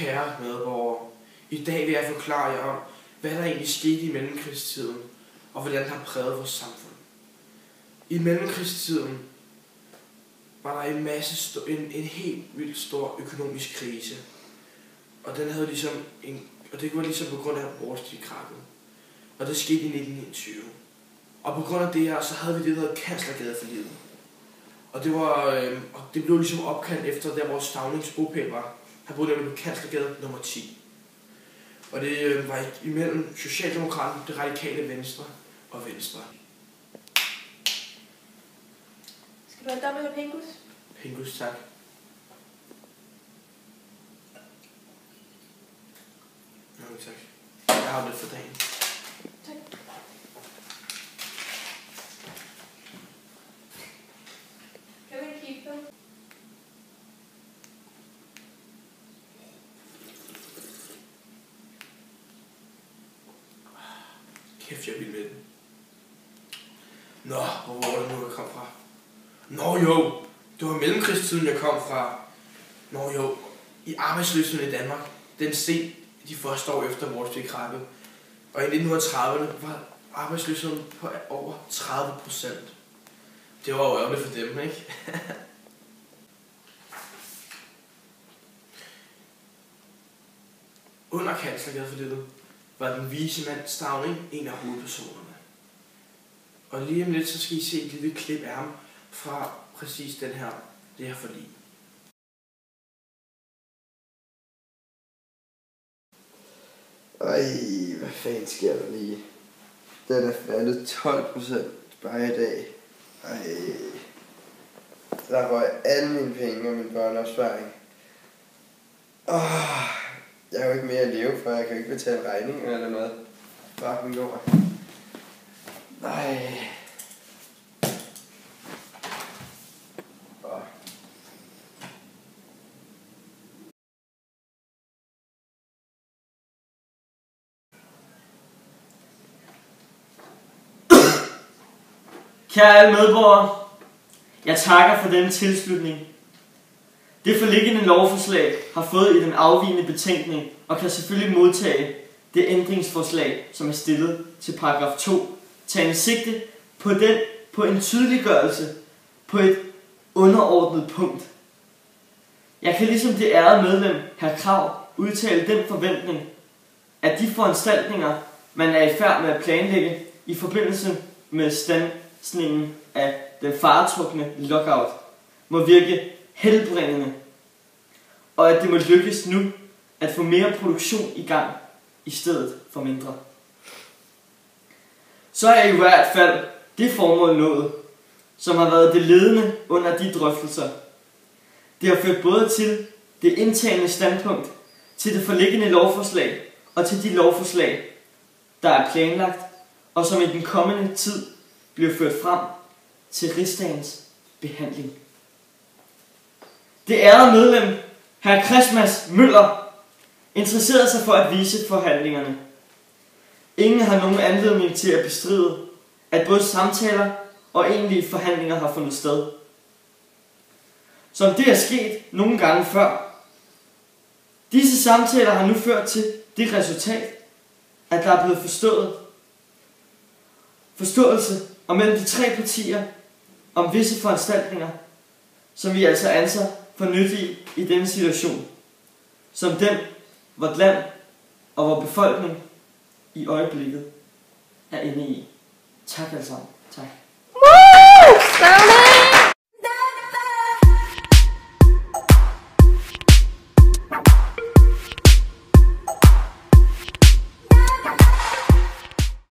Kære medborgere, i dag vil jeg forklare jer om, hvad der egentlig skete i mellemkrigstiden, og hvordan det har præget vores samfund. I mellemkrigstiden var der en helt vildt stor økonomisk krise, og den havde det var ligesom på grund af Wall Street-krakket, og det skete i 1929. Og på grund af det her, så havde vi det, der hedder Kanslergadeforliget. Og det blev ligesom opkaldt efter, der hvor Staunings bopæl var. Han boede nemlig på Kanslergade nummer 10. Og det var imellem Socialdemokraterne, Det Radikale Venstre og Venstre. Skal du have dobbelt af Pingus? Pingus, tak. Mange tak. Jeg har lidt for dagen. Tak. Kan vi kigge på? Kæft, jeg vil med den. Nå, hvor var det nu, jeg kom fra? Nå jo, det var mellemkrigstiden, jeg kom fra. Nå jo, i arbejdsløsheden i Danmark, den steg de første år efter Wall Street-krakket. Og i 1930'erne var arbejdsløsheden på over 30%. Det var jo ærgerligt for dem, ikke? Under Kanslergadeforliget var den vise mand Stauning en af hovedpersonerne. Og lige om lidt, så skal I se et lille klip af ham fra præcis det her forlig. Ej, hvad fanden sker der lige? Den er faldet 12% bare i dag. Ej, der røg alle mine penge og min børneopsparing. Jeg har jo ikke mere at leve for, jeg kan jo ikke betale regninger eller noget. Fucking lort. Nej. Kære alle medborgere, jeg takker for denne tilslutning. Det forliggende lovforslag har fået i den afvigende betænkning og kan selvfølgelig modtage det ændringsforslag, som er stillet til paragraf 2, tagende sigte på en tydeliggørelse på et underordnet punkt. Jeg kan ligesom det ærede medlem, hr. Krag, udtale den forventning, at de foranstaltninger, man er i færd med at planlægge i forbindelse med standsningen af den faretrukne lockout, må virke helbredende, og at det må lykkes nu at få mere produktion i gang i stedet for mindre. Så er i hvert fald det formål nået, som har været det ledende under de drøftelser. Det har ført både til det indtagende standpunkt, til det forliggende lovforslag og til de lovforslag, der er planlagt, og som i den kommende tid bliver ført frem til rigsdagens behandling. Det ærede medlem, hr. Christmas Møller, interesserede sig for at vise forhandlingerne. Ingen har nogen anledning til at bestride, at både samtaler og egentlige forhandlinger har fundet sted. Som det er sket nogle gange før. Disse samtaler har nu ført til det resultat, at der er blevet forståelse og mellem de tre partier om visse foranstaltninger, som vi altså anser for nyttige i denne situation, som den, vort land og vor befolkning i øjeblikket er inde i. Tak alle sammen. Tak.